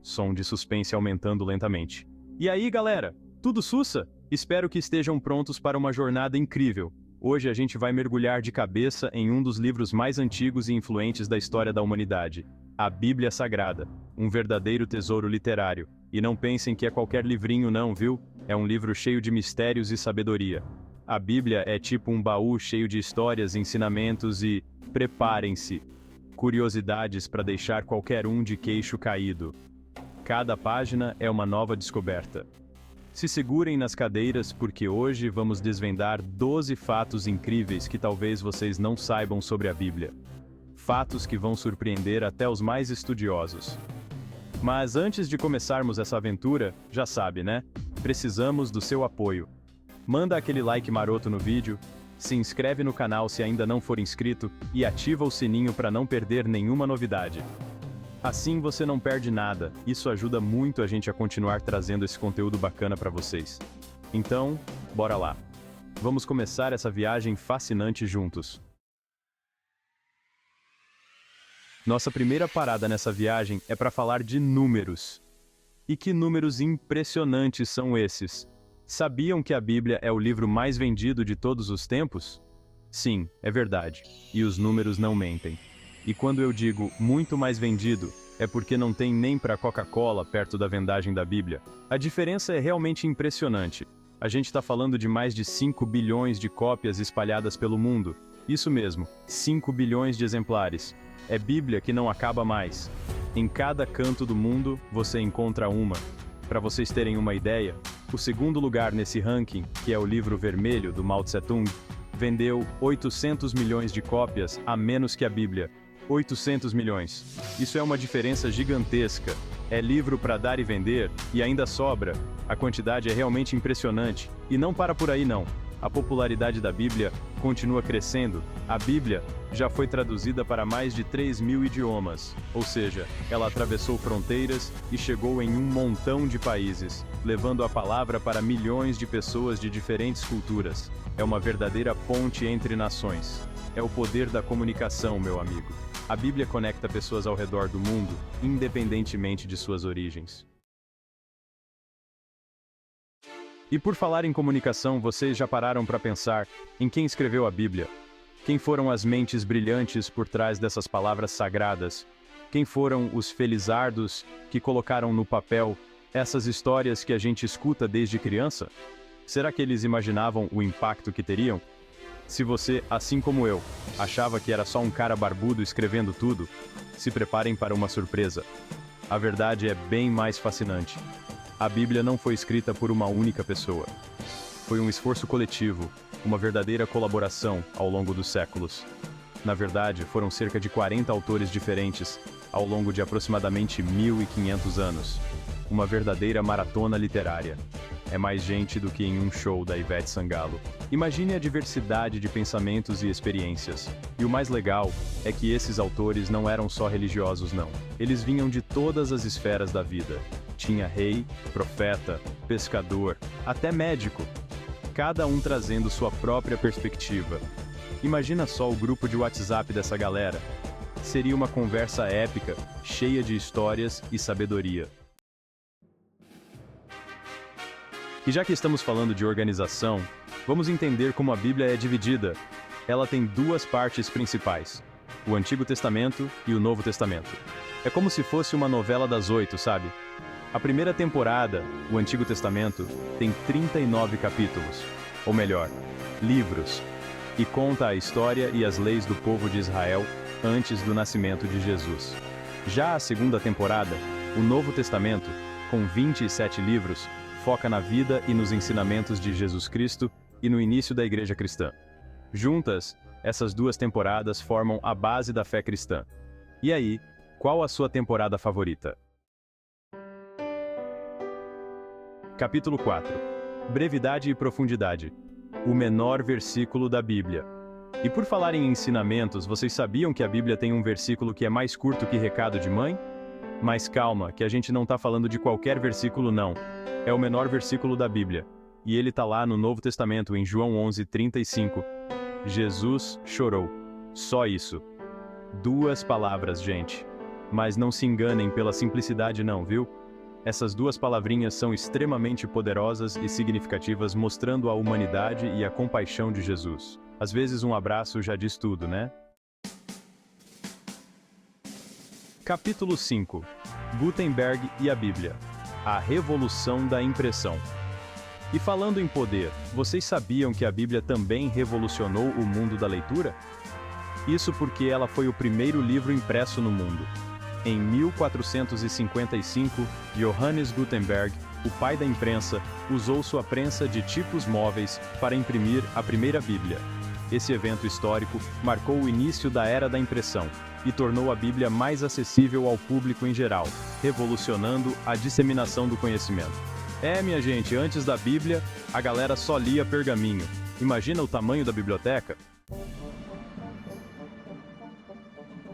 som de suspense aumentando lentamente. E aí, galera? Tudo sussa? Espero que estejam prontos para uma jornada incrível. Hoje a gente vai mergulhar de cabeça em um dos livros mais antigos e influentes da história da humanidade, a Bíblia Sagrada, um verdadeiro tesouro literário. E não pensem que é qualquer livrinho não, viu? É um livro cheio de mistérios e sabedoria. A Bíblia é tipo um baú cheio de histórias, ensinamentos e, preparem-se, curiosidades para deixar qualquer um de queixo caído. Cada página é uma nova descoberta. Se segurem nas cadeiras porque hoje vamos desvendar 12 fatos incríveis que talvez vocês não saibam sobre a Bíblia. Fatos que vão surpreender até os mais estudiosos. Mas antes de começarmos essa aventura, já sabe, né? Precisamos do seu apoio. Manda aquele like maroto no vídeo, se inscreve no canal se ainda não for inscrito e ativa o sininho para não perder nenhuma novidade. Assim você não perde nada, isso ajuda muito a gente a continuar trazendo esse conteúdo bacana para vocês. Então, bora lá. Vamos começar essa viagem fascinante juntos. Nossa primeira parada nessa viagem é para falar de números. E que números impressionantes são esses? Sabiam que a Bíblia é o livro mais vendido de todos os tempos? Sim, é verdade. E os números não mentem. E quando eu digo muito mais vendido, é porque não tem nem para Coca-Cola perto da vendagem da Bíblia. A diferença é realmente impressionante. A gente está falando de mais de 5 bilhões de cópias espalhadas pelo mundo. Isso mesmo, 5 bilhões de exemplares. É Bíblia que não acaba mais. Em cada canto do mundo, você encontra uma. Para vocês terem uma ideia, o segundo lugar nesse ranking, que é o livro vermelho do Mao Tse-tung, vendeu 800 milhões de cópias a menos que a Bíblia. 800 milhões. Isso é uma diferença gigantesca. É livro para dar e vender, e ainda sobra. A quantidade é realmente impressionante. E não para por aí não. A popularidade da Bíblia continua crescendo. A Bíblia já foi traduzida para mais de 3.000 idiomas. Ou seja, ela atravessou fronteiras e chegou em um montão de países, levando a palavra para milhões de pessoas de diferentes culturas. É uma verdadeira ponte entre nações. É o poder da comunicação, meu amigo. A Bíblia conecta pessoas ao redor do mundo, independentemente de suas origens. E por falar em comunicação, vocês já pararam para pensar em quem escreveu a Bíblia? Quem foram as mentes brilhantes por trás dessas palavras sagradas? Quem foram os felizardos que colocaram no papel essas histórias que a gente escuta desde criança? Será que eles imaginavam o impacto que teriam? Se você, assim como eu, achava que era só um cara barbudo escrevendo tudo, se preparem para uma surpresa. A verdade é bem mais fascinante. A Bíblia não foi escrita por uma única pessoa. Foi um esforço coletivo, uma verdadeira colaboração ao longo dos séculos. Na verdade, foram cerca de 40 autores diferentes, ao longo de aproximadamente 1.500 anos. Uma verdadeira maratona literária. É mais gente do que em um show da Ivete Sangalo. Imagine a diversidade de pensamentos e experiências. E o mais legal é que esses autores não eram só religiosos não. Eles vinham de todas as esferas da vida. Tinha rei, profeta, pescador, até médico. Cada um trazendo sua própria perspectiva. Imagina só o grupo de WhatsApp dessa galera. Seria uma conversa épica, cheia de histórias e sabedoria. E já que estamos falando de organização, vamos entender como a Bíblia é dividida. Ela tem duas partes principais, o Antigo Testamento e o Novo Testamento. É como se fosse uma novela das 8, sabe? A primeira temporada, o Antigo Testamento, tem 39 capítulos, ou melhor, livros, e conta a história e as leis do povo de Israel antes do nascimento de Jesus. Já a segunda temporada, o Novo Testamento, com 27 livros, foca na vida e nos ensinamentos de Jesus Cristo e no início da Igreja Cristã. Juntas, essas duas temporadas formam a base da fé cristã. E aí, qual a sua temporada favorita? Capítulo 4. Brevidade e profundidade. O menor versículo da Bíblia. E por falar em ensinamentos, vocês sabiam que a Bíblia tem um versículo que é mais curto que recado de mãe? Mas calma, que a gente não está falando de qualquer versículo não. É o menor versículo da Bíblia. E ele está lá no Novo Testamento, em João 11:35. Jesus chorou. Só isso. 2 palavras, gente. Mas não se enganem pela simplicidade não, viu? Essas duas palavrinhas são extremamente poderosas e significativas, mostrando a humanidade e a compaixão de Jesus. Às vezes um abraço já diz tudo, né? Capítulo 5. Gutenberg e a Bíblia. A revolução da impressão. E falando em poder, vocês sabiam que a Bíblia também revolucionou o mundo da leitura? Isso porque ela foi o primeiro livro impresso no mundo. Em 1455, Johannes Gutenberg, o pai da imprensa, usou sua prensa de tipos móveis para imprimir a primeira Bíblia. Esse evento histórico marcou o início da era da impressão e tornou a Bíblia mais acessível ao público em geral, revolucionando a disseminação do conhecimento. Minha gente, antes da Bíblia, a galera só lia pergaminho. Imagina o tamanho da biblioteca?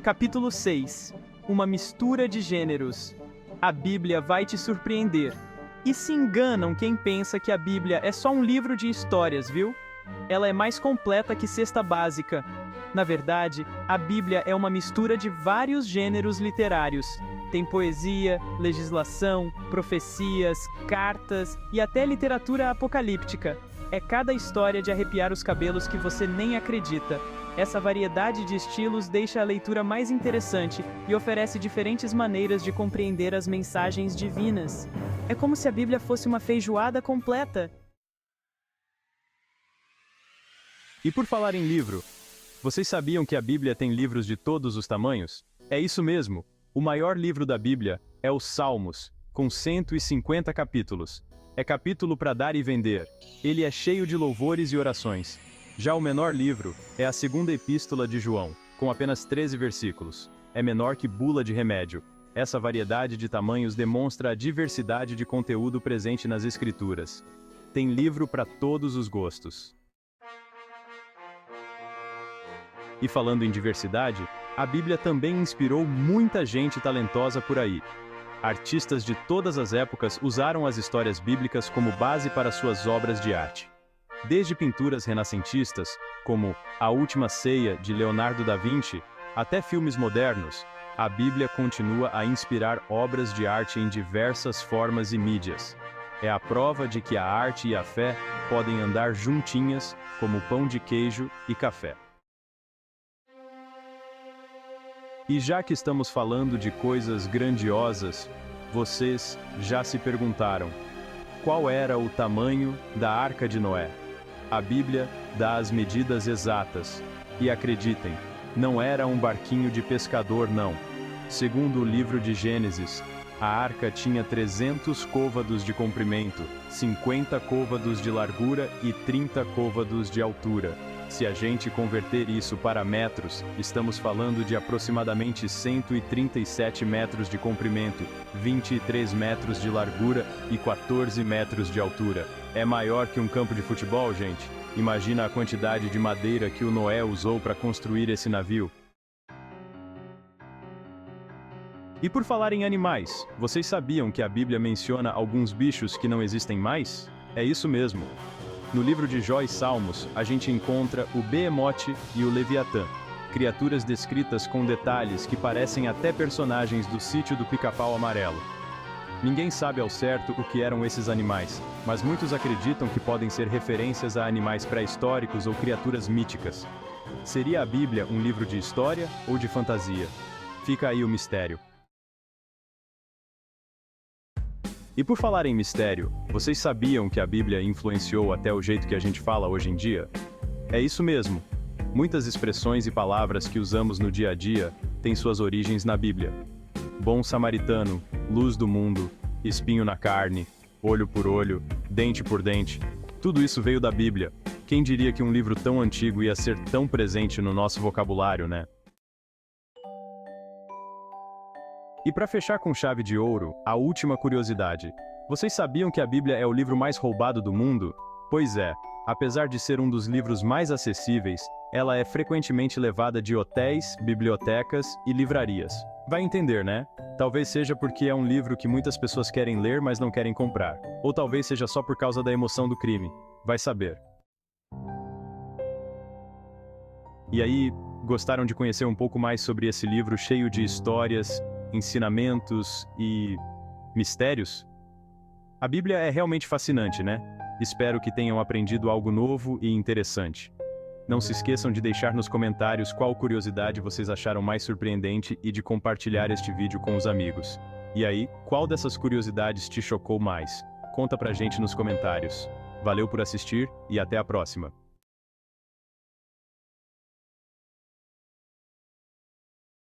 Capítulo 6. Uma mistura de gêneros. A Bíblia vai te surpreender. E se enganam quem pensa que a Bíblia é só um livro de histórias, viu? Ela é mais completa que cesta básica. Na verdade, a Bíblia é uma mistura de vários gêneros literários. Tem poesia, legislação, profecias, cartas e até literatura apocalíptica. É cada história de arrepiar os cabelos que você nem acredita. Essa variedade de estilos deixa a leitura mais interessante e oferece diferentes maneiras de compreender as mensagens divinas. É como se a Bíblia fosse uma feijoada completa. E por falar em livro, vocês sabiam que a Bíblia tem livros de todos os tamanhos? É isso mesmo, o maior livro da Bíblia é os Salmos, com 150 capítulos. É capítulo para dar e vender. Ele é cheio de louvores e orações. Já o menor livro é a segunda epístola de João, com apenas 13 versículos. É menor que bula de remédio. Essa variedade de tamanhos demonstra a diversidade de conteúdo presente nas Escrituras. Tem livro para todos os gostos. E falando em diversidade, a Bíblia também inspirou muita gente talentosa por aí. Artistas de todas as épocas usaram as histórias bíblicas como base para suas obras de arte. Desde pinturas renascentistas, como A Última Ceia, de Leonardo da Vinci, até filmes modernos, a Bíblia continua a inspirar obras de arte em diversas formas e mídias. É a prova de que a arte e a fé podem andar juntinhas, como pão de queijo e café. E já que estamos falando de coisas grandiosas, vocês já se perguntaram: qual era o tamanho da Arca de Noé? A Bíblia dá as medidas exatas. E acreditem, não era um barquinho de pescador, não. Segundo o livro de Gênesis, a arca tinha 300 côvados de comprimento, 50 côvados de largura e 30 côvados de altura. Se a gente converter isso para metros, estamos falando de aproximadamente 137 metros de comprimento, 23 metros de largura e 14 metros de altura. É maior que um campo de futebol, gente. Imagina a quantidade de madeira que o Noé usou para construir esse navio. E por falar em animais, vocês sabiam que a Bíblia menciona alguns bichos que não existem mais? É isso mesmo. No livro de Jó e Salmos, a gente encontra o Behemote e o Leviatã, criaturas descritas com detalhes que parecem até personagens do Sítio do Pica-Pau Amarelo. Ninguém sabe ao certo o que eram esses animais, mas muitos acreditam que podem ser referências a animais pré-históricos ou criaturas míticas. Seria a Bíblia um livro de história ou de fantasia? Fica aí o mistério. E por falar em mistério, vocês sabiam que a Bíblia influenciou até o jeito que a gente fala hoje em dia? É isso mesmo. Muitas expressões e palavras que usamos no dia a dia têm suas origens na Bíblia. Bom samaritano, luz do mundo, espinho na carne, olho por olho, dente por dente. Tudo isso veio da Bíblia. Quem diria que um livro tão antigo ia ser tão presente no nosso vocabulário, né? E para fechar com chave de ouro, a última curiosidade. Vocês sabiam que a Bíblia é o livro mais roubado do mundo? Pois é, apesar de ser um dos livros mais acessíveis, ela é frequentemente levada de hotéis, bibliotecas e livrarias. Vai entender, né? Talvez seja porque é um livro que muitas pessoas querem ler, mas não querem comprar. Ou talvez seja só por causa da emoção do crime. Vai saber. E aí, gostaram de conhecer um pouco mais sobre esse livro cheio de histórias ensinamentos e mistérios? A Bíblia é realmente fascinante, né? Espero que tenham aprendido algo novo e interessante. Não se esqueçam de deixar nos comentários qual curiosidade vocês acharam mais surpreendente e de compartilhar este vídeo com os amigos. E aí, qual dessas curiosidades te chocou mais? Conta pra gente nos comentários. Valeu por assistir e até a próxima!